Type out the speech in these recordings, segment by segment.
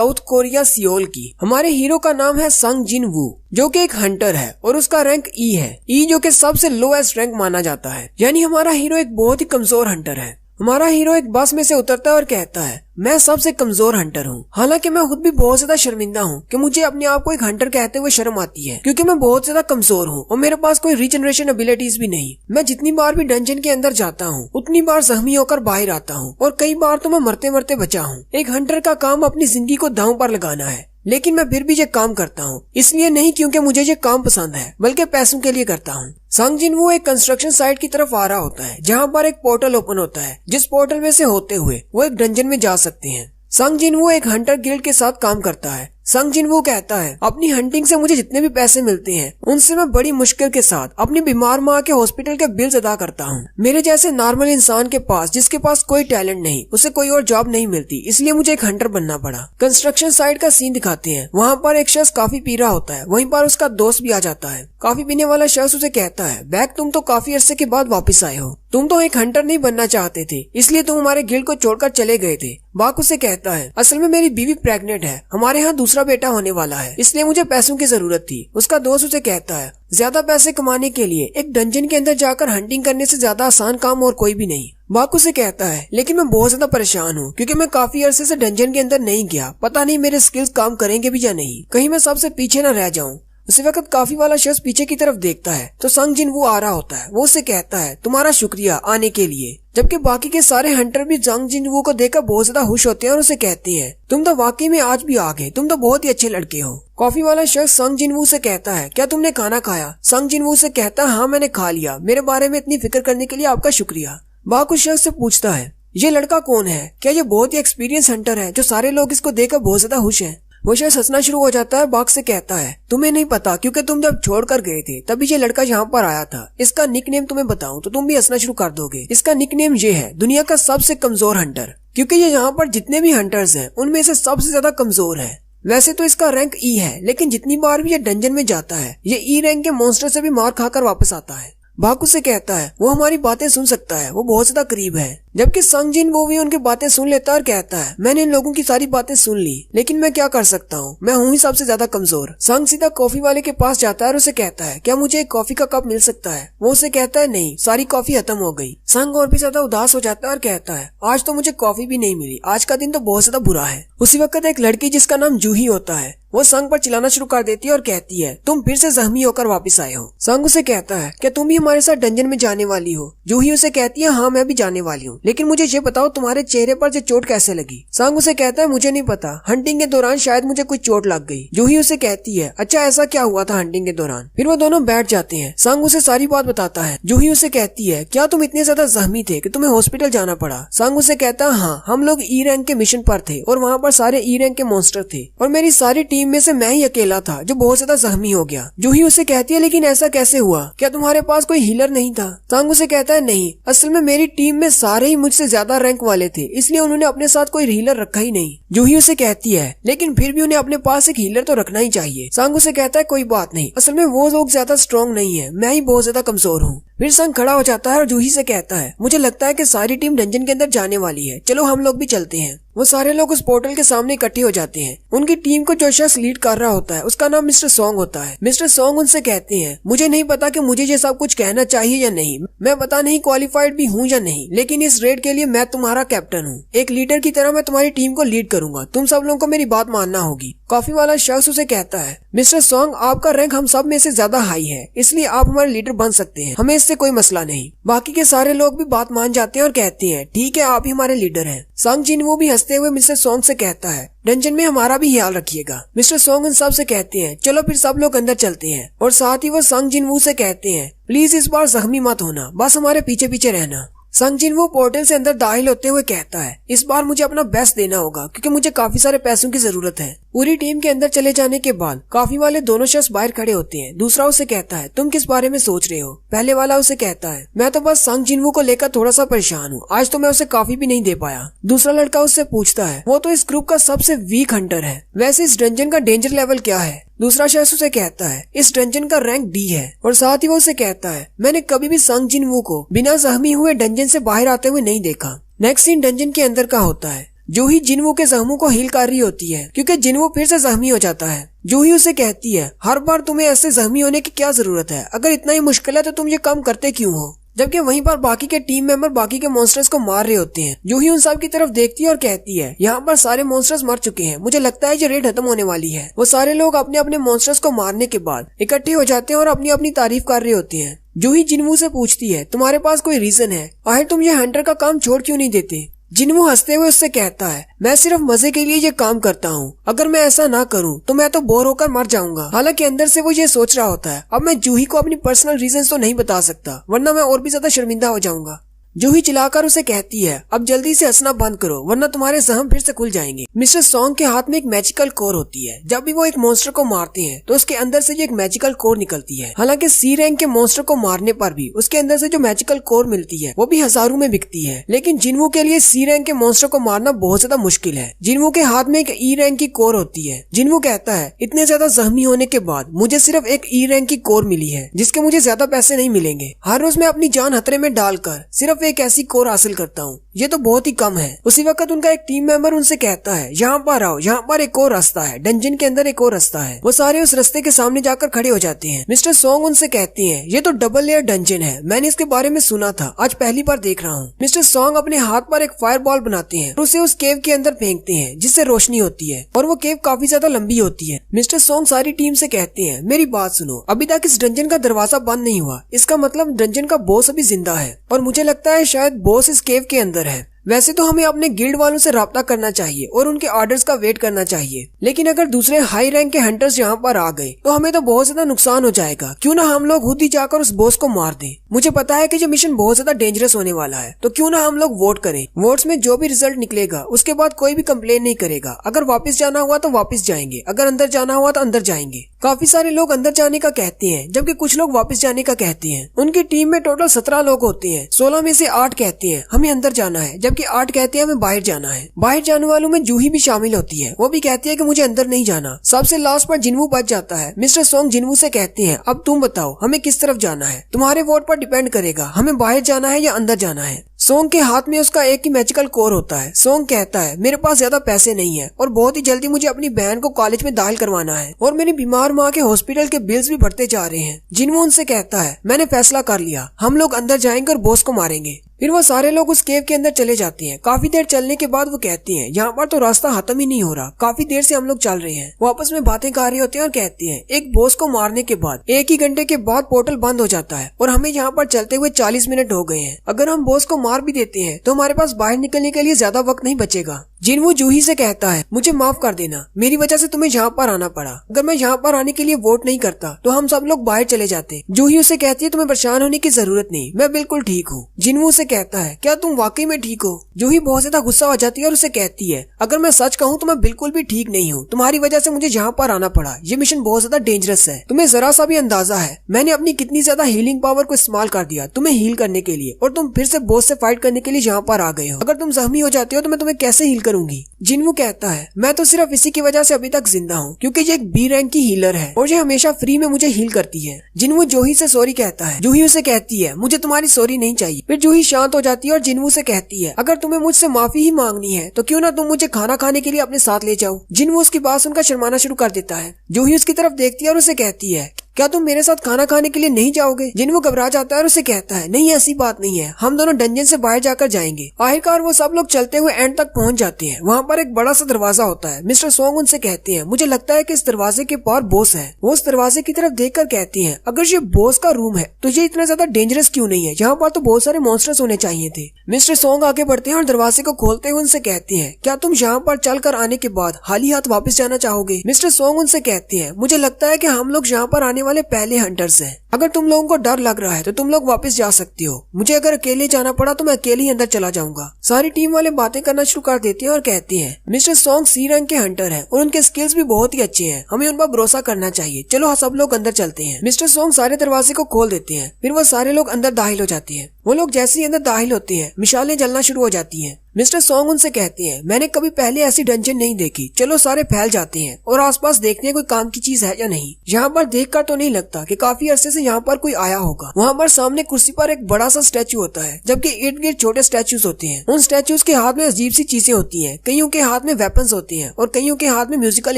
South Korea Seoul की। हमारे hero का नाम है संग जिन वू, जो कि एक हंटर है और उसका रैंक ई है। ई जो कि सबसे लोएस्ट रैंक माना जाता है, यानी हमारा हीरो एक बहुत ही कमजोर हंटर है। हमारा हीरो एक बस में से उतरता है और कहता है, मैं सबसे कमजोर हंटर हूँ। हालांकि मैं खुद भी बहुत ज्यादा शर्मिंदा हूँ कि मुझे अपने आप को एक हंटर कहते हुए शर्म आती है, क्योंकि मैं बहुत ज्यादा कमजोर हूँ और मेरे पास कोई रीजनरेशन एबिलिटीज भी नहीं। मैं जितनी बार भी डंजन के अंदर जाता हूँ उतनी बार जख्मी होकर बाहर आता हूँ और कई बार तो मैं मरते मरते बचा हूँ। एक हंटर का काम अपनी जिंदगी को दांव पर लगाना है, लेकिन मैं फिर भी ये काम करता हूँ, इसलिए नहीं क्योंकि मुझे ये काम पसंद है, बल्कि पैसों के लिए करता हूँ। संग जिन वो एक कंस्ट्रक्शन साइट की तरफ आ रहा होता है, जहाँ पर एक पोर्टल ओपन होता है, जिस पोर्टल में से होते हुए वो एक डंजन में जा सकते हैं। संग जिन वो एक हंटर गिल्ड के साथ काम करता है। संग जिन वो कहता है, अपनी हंटिंग से मुझे जितने भी पैसे मिलते हैं उनसे मैं बड़ी मुश्किल के साथ अपनी बीमार माँ के हॉस्पिटल के बिल्स अदा करता हूँ। मेरे जैसे नॉर्मल इंसान के पास, जिसके पास कोई टैलेंट नहीं, उसे कोई और जॉब नहीं मिलती, इसलिए मुझे एक हंटर बनना पड़ा। कंस्ट्रक्शन साइट का सीन दिखाते हैं। वहाँ पर एक शख्स काफी पी रहा होता है, वहीं पर उसका दोस्त भी आ जाता है। काफी पीने वाला शख्स उसे कहता है, बैक तुम तो काफी अरसे के बाद वापस आए हो, तुम तो एक हंटर नहीं बनना चाहते थे, इसलिए तुम हमारे गिल्ड को छोड़कर चले गए थे। बाक उसे कहता है, असल में मेरी बीवी प्रेग्नेंट है, हमारे यहाँ दूसरा बेटा होने वाला है, इसलिए मुझे पैसों की जरूरत थी। उसका दोस्त उसे कहता है, ज्यादा पैसे कमाने के लिए एक डंजन के अंदर जाकर हंटिंग करने से ज्यादा आसान काम और कोई भी नहीं। बाक उसे कहता है, लेकिन मैं बहुत ज्यादा परेशान हूँ, क्योंकि मैं काफी अरसे से डंजन के अंदर नहीं गया, पता नहीं मेरे स्किल्स काम करेंगे भी या नहीं, कहीं मैं सबसे पीछे न रह जाऊँ। उसी वक्त काफी वाला शख्स पीछे की तरफ देखता है तो संग जिन वो आ रहा होता है। वो उसे कहता है, तुम्हारा शुक्रिया आने के लिए। जबकि बाकी के सारे हंटर भी संग जिन वो को देखकर बहुत ज्यादा खुश होते हैं और उसे कहते हैं, तुम तो वाकई में आज भी आ गए, तुम तो बहुत ही अच्छे लड़के हो। कॉफी वाला शख्स संग जिन वो से कहता है, क्या तुमने खाना खाया? संग जिन वो से कहता है, हाँ मैंने खा लिया, मेरे बारे में इतनी फिक्र करने के लिए आपका शुक्रिया। बाक उस शख्स से पूछता है, ये लड़का कौन है? क्या ये बहुत ही एक्सपीरियंस हंटर है जो सारे लोग इसको देखकर बहुत ज्यादा खुश है? वो शख्स हंसना शुरू हो जाता है। बाक से कहता है, तुम्हें नहीं पता, क्योंकि तुम जब छोड़ कर गए थे तभी ये लड़का यहाँ पर आया था। इसका निकनेम तुम्हें बताऊं तो तुम भी हंसना शुरू कर दोगे। इसका निकनेम ये है, दुनिया का सबसे कमजोर हंटर, क्योंकि ये यहाँ पर जितने भी हंटर्स हैं उनमें से सबसे ज्यादा कमजोर है। वैसे तो इसका रैंक ई है, लेकिन जितनी बार भी ये डंजन में जाता है ये ई रैंक के मॉन्स्टर से भी मार खाकर वापस आता है। बाकू से कहता है, वो हमारी बातें सुन सकता है, वो बहुत ज्यादा करीब है। जबकि संग जिन वो भी उनकी बातें सुन लेता है और कहता है, मैंने इन लोगों की सारी बातें सुन ली, लेकिन मैं क्या कर सकता हूँ, मैं हूँ ही सबसे ज्यादा कमजोर। संग सीधा कॉफी वाले के पास जाता है और उसे कहता है, क्या मुझे एक कॉफी का कप मिल सकता है? वो उसे कहता है, नहीं, सारी कॉफी खत्म हो गई। संग और भी ज्यादा उदास हो जाता है और कहता है, आज तो मुझे कॉफी भी नहीं मिली, आज का दिन तो बहुत ज्यादा बुरा है। उसी वक्त एक लड़की जिसका नाम जूही होता है, वो संग पर चिल्लाना शुरू कर देती है और कहती है, तुम फिर से जख्मी होकर वापस आए हो। संग उसे कहता है, क्या तुम भी हमारे साथ डंजन में जाने वाली हो? जूही उसे कहती है, हाँ मैं भी जाने वाली हूँ, लेकिन मुझे ये बताओ तुम्हारे चेहरे पर ये चोट कैसे लगी? संग उसे कहता है, मुझे नहीं पता, हंटिंग के दौरान शायद मुझे कोई चोट लग गई। जूही उसे कहती है, अच्छा ऐसा क्या हुआ था हंटिंग के दौरान? फिर वो दोनों बैठ जाते हैं। संग उसे सारी बात बताता है। जूही उसे कहती है, क्या तुम इतने ज्यादा जख्मी थे कि तुम्हें हॉस्पिटल जाना पड़ा? संग उसे कहता है, हाँ, हम लोग ई रैंक के मिशन पर थे और वहाँ पर सारे ई रैंक के मॉन्स्टर थे और मेरी सारी टीम में से मैं ही अकेला था जो बहुत ज्यादा जख्मी हो गया। जूही उसे कहती है, लेकिन ऐसा कैसे हुआ? क्या तुम्हारे पास कोई हीलर नहीं था? संग उसे कहता है, नहीं, असल में मेरी टीम में सारे ही मुझसे ज्यादा रैंक वाले थे, इसलिए उन्होंने अपने साथ कोई हीलर रखा ही नहीं। जूही उसे कहती है, लेकिन फिर भी उन्हें अपने पास एक हीलर तो रखना ही चाहिए। संग उसे कहता है, कोई बात नहीं, असल में वो लोग ज्यादा स्ट्रॉन्ग नहीं है, मैं ही बहुत ज्यादा कमजोर हूँ। फिर संग खड़ा हो जाता है और जूही से कहता है, मुझे लगता है कि सारी टीम डंजन के अंदर जाने वाली है, चलो हम लोग भी चलते हैं। वो सारे लोग उस पोर्टल के सामने इकट्ठे हो जाते हैं। उनकी टीम को जो शख्स लीड कर रहा होता है उसका नाम मिस्टर सॉन्ग होता है। मिस्टर सॉन्ग उनसे कहते हैं, मुझे नहीं पता कि मुझे ये सब कुछ कहना चाहिए या नहीं, मैं पता नहीं क्वालिफाइड भी हूँ या नहीं, लेकिन इस रेड के लिए मैं तुम्हारा कैप्टन हूँ। एक लीडर की तरह मैं तुम्हारी टीम को लीड करूंगा, तुम सब लोगों को मेरी बात मानना होगी। कॉफी वाला शख्स उसे कहता है, मिस्टर सॉन्ग, आपका रैंक हम सब में से ज्यादा हाई है, इसलिए आप हमारे लीडर बन सकते हैं, हमें इससे कोई मसला नहीं। बाकी के सारे लोग भी बात मान जाते हैं और कहते हैं, ठीक है, आप ही हमारे लीडर हैं। संग जिन वो भी हंसते हुए मिस्टर सॉन्ग से कहता है, डंजन में हमारा भी ख्याल रखिएगा। मिस्टर सॉन्ग उन सब से कहते हैं, चलो फिर सब लोग अंदर चलते हैं। और साथ ही वो संग जिन वो से कहते हैं, प्लीज इस बार जख्मी मत होना, बस हमारे पीछे पीछे रहना। संग जिन वो पोर्टल से अंदर दाखिल होते हुए कहता है, इस बार मुझे अपना बेस्ट देना होगा, क्योंकि मुझे काफी सारे पैसों की जरूरत है। पूरी टीम के अंदर चले जाने के बाद काफी वाले दोनों शख्स बाहर खड़े होते हैं। दूसरा उसे कहता है, तुम किस बारे में सोच रहे हो? पहले वाला उसे कहता है, मैं तो बस संग जिनवू को लेकर थोड़ा सा परेशान हूँ, आज तो मैं उसे काफी भी नहीं दे पाया। दूसरा लड़का उससे पूछता है, वो तो इस ग्रुप का सबसे वीक हंटर है, वैसे इस डंजन का डेंजर लेवल क्या है? दूसरा शख्स उसे कहता है, इस डंजन का रैंक डी है। और साथ ही वो उसे कहता है, मैंने कभी भी संग जिनवू को बिना जख्मी हुए डंजन से बाहर आते हुए नहीं देखा। नेक्स्ट सीन डंजन के अंदर का होता है, जूही जिनवू के जख्मों को हील कर रही होती है क्योंकि जिनवू फिर से जख्मी हो जाता है। जूही उसे कहती है, हर बार तुम्हें ऐसे जख्मी होने की क्या जरूरत है? अगर इतना ही मुश्किल है तो तुम ये काम करते क्यों हो? जबकि वहीं पर बाकी के टीम मेंबर बाकी के मॉन्स्टर्स को मार रहे होते हैं। जूही उन सब की तरफ देखती है और कहती है, यहाँ पर सारे मॉन्स्टर्स मर चुके हैं, मुझे लगता है ये रेड खत्म होने वाली है। वो सारे लोग अपने अपने मॉन्स्टर्स को मारने के बाद इकट्ठे हो जाते हैं और अपनी अपनी तारीफ कर रहे होते हैं। जूही जिनवू से पूछती है, तुम्हारे पास कोई रीजन है? आखिर तुम ये हंटर का काम छोड़ क्यों नहीं देते? जिनवू हंसते हुए उससे कहता है, मैं सिर्फ मजे के लिए ये काम करता हूँ, अगर मैं ऐसा ना करूँ तो मैं तो बोर होकर मर जाऊंगा। हालांकि अंदर से वो ये सोच रहा होता है, अब मैं जूही को अपनी पर्सनल रीजन तो नहीं बता सकता वरना मैं और भी ज्यादा शर्मिंदा हो जाऊंगा। जूही चिल्लाकर उसे कहती है, अब जल्दी से हंसना बंद करो वरना तुम्हारे जख्म फिर से खुल जाएंगे। मिस्टर सॉन्ग के हाथ में एक मैजिकल कोर होती है। जब भी वो एक मॉन्स्टर को मारते हैं तो उसके अंदर से एक मैजिकल कोर निकलती है। हालांकि सी रैंक के मॉन्स्टर को मारने पर भी उसके अंदर से जो मैजिकल कोर मिलती है वो भी हजारों में बिकती है, लेकिन जिनवू के लिए सी रैंक के मॉन्स्टर को मारना बहुत ज्यादा मुश्किल है। जिनवू के हाथ में एक ई रैंक की कोर होती है। जिनवू कहता है, इतने ज्यादा जख्मी होने के बाद मुझे सिर्फ एक ई रैंक की कोर मिली है जिसके मुझे ज्यादा पैसे नहीं मिलेंगे। हर रोज मैं अपनी जान खतरे में डालकर सिर्फ एक ऐसी कोर हासिल करता हूँ, ये तो बहुत ही कम है। उसी वक्त उनका एक टीम मेंबर उनसे कहता है, यहाँ पर आओ, यहाँ पर एक और रास्ता है, डंजन के अंदर एक और रास्ता है। वो सारे उस रास्ते के सामने जाकर खड़े हो जाते हैं। मिस्टर सॉन्ग उनसे कहती हैं, ये तो डबल लेयर डंजन है, मैंने इसके बारे में सुना था, आज पहली बार देख रहा हूँ। मिस्टर सॉन्ग अपने हाथ पर एक फायर बॉल बनाते हैं और उसे उस केव के अंदर फेंकते हैं जिससे रोशनी होती है और वो केव काफी ज्यादा लंबी होती है। मिस्टर सॉन्ग सारी टीम से कहते हैं, मेरी बात सुनो, अभी तक इस डंजन का दरवाजा बंद नहीं हुआ, इसका मतलब डंजन का बॉस अभी जिंदा है और मुझे लगता है शायद बॉस इस केव के अंदर है। वैसे तो हमें अपने गिल्ड वालों से राब्ता करना चाहिए और उनके ऑर्डर्स का वेट करना चाहिए, लेकिन अगर दूसरे हाई रैंक के हंटर्स यहाँ पर आ गए तो हमें तो बहुत ज्यादा नुकसान हो जाएगा। क्यों ना हम लोग खुद ही जाकर उस बॉस को मार दें। मुझे पता है कि ये मिशन बहुत ज्यादा डेंजरस होने वाला है, तो क्यों ना हम लोग वोट करें। वोट्स में जो भी रिजल्ट निकलेगा उसके बाद कोई भी कंप्लेन नहीं करेगा। अगर वापस जाना हुआ तो वापस जाएंगे, अगर अंदर जाना हुआ तो अंदर जाएंगे। काफी सारे लोग अंदर जाने का कहते हैं जबकि कुछ लोग वापस जाने का कहते हैं। उनकी टीम में टोटल 17 लोग होते हैं। 16 में से 8 कहते हैं हमें अंदर जाना है, जबकि 8 कहते हैं हमें बाहर जाना है। बाहर जाने वालों में जूही भी शामिल होती है, वो भी कहती है कि मुझे अंदर नहीं जाना। सबसे लास्ट पर जिनवू बच जाता है। मिस्टर सॉन्ग जिनवू से कहते हैं, अब तुम बताओ हमें किस तरफ जाना है, तुम्हारे वोट पर डिपेंड करेगा हमें बाहर जाना है या अंदर जाना है। सॉन्ग के हाथ में उसका एक ही मैजिकल कोर होता है। सॉन्ग कहता है, मेरे पास ज्यादा पैसे नहीं है और बहुत ही जल्दी मुझे अपनी बहन को कॉलेज में दाखिल करवाना है और मेरी बीमार माँ के हॉस्पिटल के बिल्स भी बढ़ते जा रहे हैं। जिनवू उनसे कहता है, मैंने फैसला कर लिया, हम लोग अंदर जाएंगे और बॉस को मारेंगे। फिर वो सारे लोग उस केव के अंदर चले जाते हैं। काफी देर चलने के बाद वो कहती हैं, यहाँ पर तो रास्ता खत्म ही नहीं हो रहा, काफी देर से हम लोग चल रहे हैं। वो आपस में बातें कर रहे होते हैं और कहती हैं, एक बॉस को मारने के बाद 1 ही घंटे के बाद पोर्टल बंद हो जाता है और हमें यहाँ पर चलते हुए 40 मिनट हो गए हैं। अगर हम बॉस को मार भी देते हैं तो हमारे पास बाहर निकलने के लिए ज्यादा वक्त नहीं बचेगा। जिनवू जूही से कहता है, मुझे माफ कर देना, मेरी वजह से तुम्हें यहाँ पर आना पड़ा। अगर मैं यहाँ पर आने के लिए वोट नहीं करता तो हम सब लोग बाहर चले जाते। जूही उसे कहती है, तुम्हें परेशान होने की जरूरत नहीं, मैं बिल्कुल ठीक हूँ। जिनवू उसे कहता है, क्या तुम वाकई में ठीक हो? जूही बहुत ज्यादा गुस्सा हो जाती है और उसे कहती है, अगर मैं सच कहूँ तो मैं बिल्कुल भी ठीक नहीं हूँ, तुम्हारी वजह से मुझे यहाँ पर आना पड़ा। ये मिशन बहुत ज्यादा डेंजरस है, तुम्हें जरा सा भी अंदाजा है मैंने अपनी कितनी ज्यादा हीलिंग पावर को इस्तेमाल कर दिया तुम्हें हील करने के लिए, और तुम फिर से बॉस से फाइट करने के लिए यहाँ पर आ गए हो। अगर तुम जख्मी हो जाते हो तो मैं तुम्हें कैसे हील करूंगी? जिनवू कहता है, मैं तो सिर्फ इसी की वजह से अभी तक जिंदा हूँ क्योंकि ये एक बी रैंक की हीलर है और ये हमेशा फ्री में मुझे हील करती है। जिनवू जूही से सॉरी कहता है। जूही उसे कहती है, मुझे तुम्हारी सॉरी नहीं चाहिए। फिर जूही शांत हो जाती है और जिनवू से कहती है, अगर तुम्हें मुझसे माफी ही मांगनी है तो क्यों ना तुम मुझे खाना खाने के लिए अपने साथ ले जाओ। जिनवू उसकी बात सुनकर शर्माना शुरू कर देता है। जूही उसकी तरफ देखती है और उसे कहती है, क्या तुम मेरे साथ खाना खाने के लिए नहीं जाओगे? जिनवू घबरा जाता है और उसे कहता है, नहीं ऐसी बात नहीं है, हम दोनों डंजन से बाहर जाकर जाएंगे। आखिरकार वो सब लोग चलते हुए एंड तक पहुंच जाते हैं। वहाँ पर एक बड़ा सा दरवाजा होता है। मिस्टर सॉन्ग उनसे कहते हैं, मुझे लगता है कि इस दरवाजे के पार बॉस है। वो उस दरवाजे की तरफ देखकर कहती हैं, अगर ये बॉस का रूम है तो ये इतना ज्यादा डेंजरस क्यों नहीं है? यहाँ पर तो बहुत सारे मॉन्स्टर्स होने चाहिए थे। मिस्टर सॉन्ग आगे बढ़ते हैं और दरवाजे को खोलते हुए उनसे कहते हैं, क्या तुम यहाँ पर चल कर आने के बाद खाली हाथ वापस जाना चाहोगे? मिस्टर सॉन्ग उनसे कहते हैं, मुझे लगता है कि हम लोग यहाँ पर आने वाले पहले हंटर्स हैं। अगर तुम लोगों को डर लग रहा है तो तुम लोग वापस जा सकती हो। मुझे अगर अकेले जाना पड़ा तो मैं अकेले ही अंदर चला जाऊंगा। सारी टीम वाले बातें करना शुरू कर देते हैं और कहते हैं, मिस्टर सॉन्ग सी रैंक के हंटर हैं और उनके स्किल्स भी बहुत ही अच्छे हैं, हमें उन पर भरोसा करना चाहिए। चलो सब लोग अंदर चलते हैं। मिस्टर सॉन्ग सारे दरवाजे को खोल देते हैं। फिर वो सारे लोग अंदर दाखिल हो जाते हैं। वो लोग जैसे ही अंदर दाखिल होते हैं मिसालें जलना शुरू हो जाती हैं। मिस्टर सॉन्ग उनसे कहते हैं, मैंने कभी पहले ऐसी डंजन नहीं देखी, चलो सारे फैल जाते हैं और आसपास देखते हैं कोई काम की चीज है या नहीं। यहाँ पर देखकर तो नहीं लगता कि काफी अरसे से से यहाँ पर कोई आया होगा। वहाँ पर सामने कुर्सी पर एक बड़ा सा स्टैचू होता है, जबकि इर्द गिर्द छोटे स्टैचूज होते हैं। उन स्टैचूज के हाथ में अजीब सी चीजें होती हैं, कईयों के हाथ में वेपन्स होते हैं और कईयों के हाथ में म्यूजिकल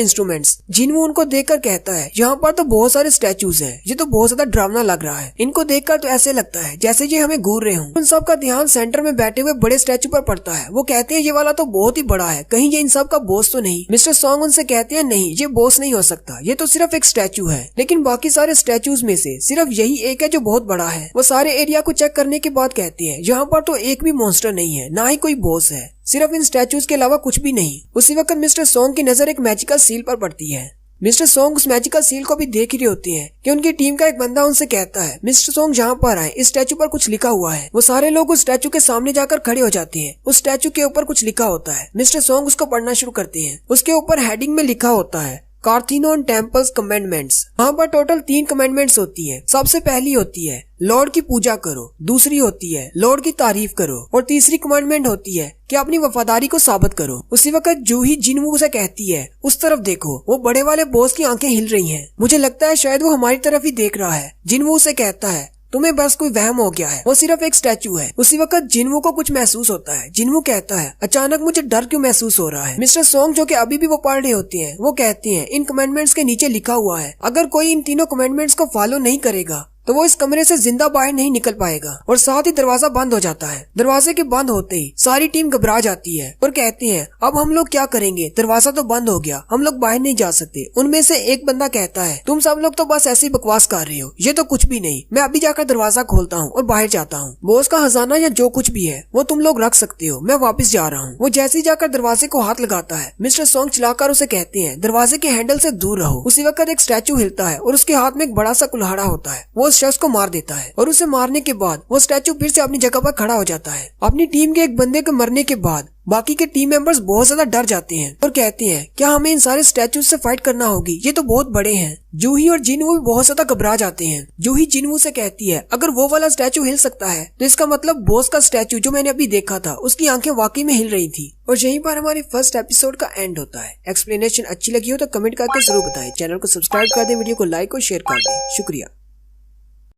इंस्ट्रूमेंट्स। जिनवू उनको देखकर कहता है, यहाँ पर तो बहुत सारे स्टैचूज हैं, ये तो बहुत ज्यादा डरावना लग रहा है। इनको देखकर तो ऐसे लगता है जैसे ये हमें घूर रहे हों। उन सब का ध्यान सेंटर में बैठे हुए बड़े स्टैचू पर पड़ता है। वो कहते हैं ये वाला तो बहुत ही बड़ा है, कहीं ये इन सब का बॉस तो नहीं। मिस्टर सॉन्ग उनसे कहते हैं नहीं, ये बॉस नहीं हो सकता, ये तो सिर्फ एक स्टैचू है। लेकिन बाकी सारे स्टैचूज में से सिर्फ यही एक है जो बहुत बड़ा है। वो सारे एरिया को चेक करने के बाद कहते हैं यहाँ पर तो एक भी मॉन्स्टर नहीं है, ना ही कोई बॉस है, सिर्फ इन स्टैचूज के अलावा कुछ भी नहीं। उसी वक्त मिस्टर सॉन्ग की नजर एक मैजिकल सील पर पड़ती है। मिस्टर सॉन्ग उस मैजिकल सील को भी देख रहे होते हैं कि उनकी टीम का एक बंदा उनसे कहता है, मिस्टर सॉन्ग जहाँ पर आए, इस स्टैचू पर कुछ लिखा हुआ है। वो सारे लोग उस स्टैचू के सामने जाकर खड़े हो जाते हैं। उस स्टैचू के ऊपर कुछ लिखा होता है। मिस्टर सॉन्ग उसको पढ़ना शुरू करते हैं। उसके ऊपर हेडिंग में लिखा होता है कार्थीनोन टेम्पल्स कमेंडमेंट्स। वहाँ पर टोटल 3 कमेंडमेंट्स होती है। सबसे पहली होती है लॉर्ड की पूजा करो, दूसरी होती है लॉर्ड की तारीफ करो और तीसरी कमांडमेंट होती है कि अपनी वफादारी को साबित करो। उसी वक्त जूही जिनवू से कहती है, उस तरफ देखो, वो बड़े वाले बॉस की आंखें हिल रही हैं। मुझे लगता है शायद वो हमारी तरफ ही देख रहा है। जिनवू से कहता है, तुम्हें बस कोई वहम हो गया है, वो सिर्फ एक स्टैचू है। उसी वक्त जिनवू को कुछ महसूस होता है। जिनवू कहता है, अचानक मुझे डर क्यों महसूस हो रहा है। मिस्टर सॉन्ग जो कि अभी भी वो पढ़ रहे होते हैं, वो कहते हैं इन कमेंडमेंट्स के नीचे लिखा हुआ है अगर कोई इन तीनों कमेंडमेंट्स को फॉलो नहीं करेगा तो वो इस कमरे से जिंदा बाहर नहीं निकल पाएगा। और साथ ही दरवाजा बंद हो जाता है। दरवाजे के बंद होते ही सारी टीम घबरा जाती है और कहते हैं, अब हम लोग क्या करेंगे, दरवाजा तो बंद हो गया, हम लोग बाहर नहीं जा सकते। उनमें से एक बंदा कहता है, तुम सब लोग तो बस ऐसे ही बकवास कर रहे हो, ये तो कुछ भी नहीं, मैं अभी जाकर दरवाजा खोलता हूँ और बाहर जाता हूँ। बॉस का खजाना या जो कुछ भी है वो तुम लोग रख सकते हो, मैं वापस जा रहा हूँ। वो जैसे ही जाकर दरवाजे को हाथ लगाता है, मिस्टर सॉन्ग चिल्लाकर उसे कहते हैं, दरवाजे के हैंडल से दूर रहो। उसी वक्त एक स्टैचू हिलता है और उसके हाथ में एक बड़ा सा कुल्हाड़ा होता है। वो उस शख्स को मार देता है और उसे मारने के बाद वो स्टैचू फिर से अपनी जगह पर खड़ा हो जाता है। अपनी टीम के एक बंदे के मरने के बाद बाकी के टीम मेंबर्स बहुत ज्यादा डर जाते हैं और कहते हैं, क्या हमें इन सारे स्टैचूज से फाइट करना होगी, ये तो बहुत बड़े हैं। जूही और जिनवू भी बहुत ज्यादा घबरा जाते हैं। जूही जिनवू से कहती है, अगर वो वाला स्टैचू हिल सकता है तो इसका मतलब बॉस का स्टैचू जो मैंने अभी देखा था उसकी आंखें वाकई में हिल रही थी। और यहीं पर हमारी फर्स्ट एपिसोड का एंड होता है। एक्सप्लेनेशन अच्छी लगी हो तो कमेंट करके जरूर बताएं। चैनल को सब्सक्राइब कर दें, वीडियो को लाइक और शेयर कर दें। शुक्रिया।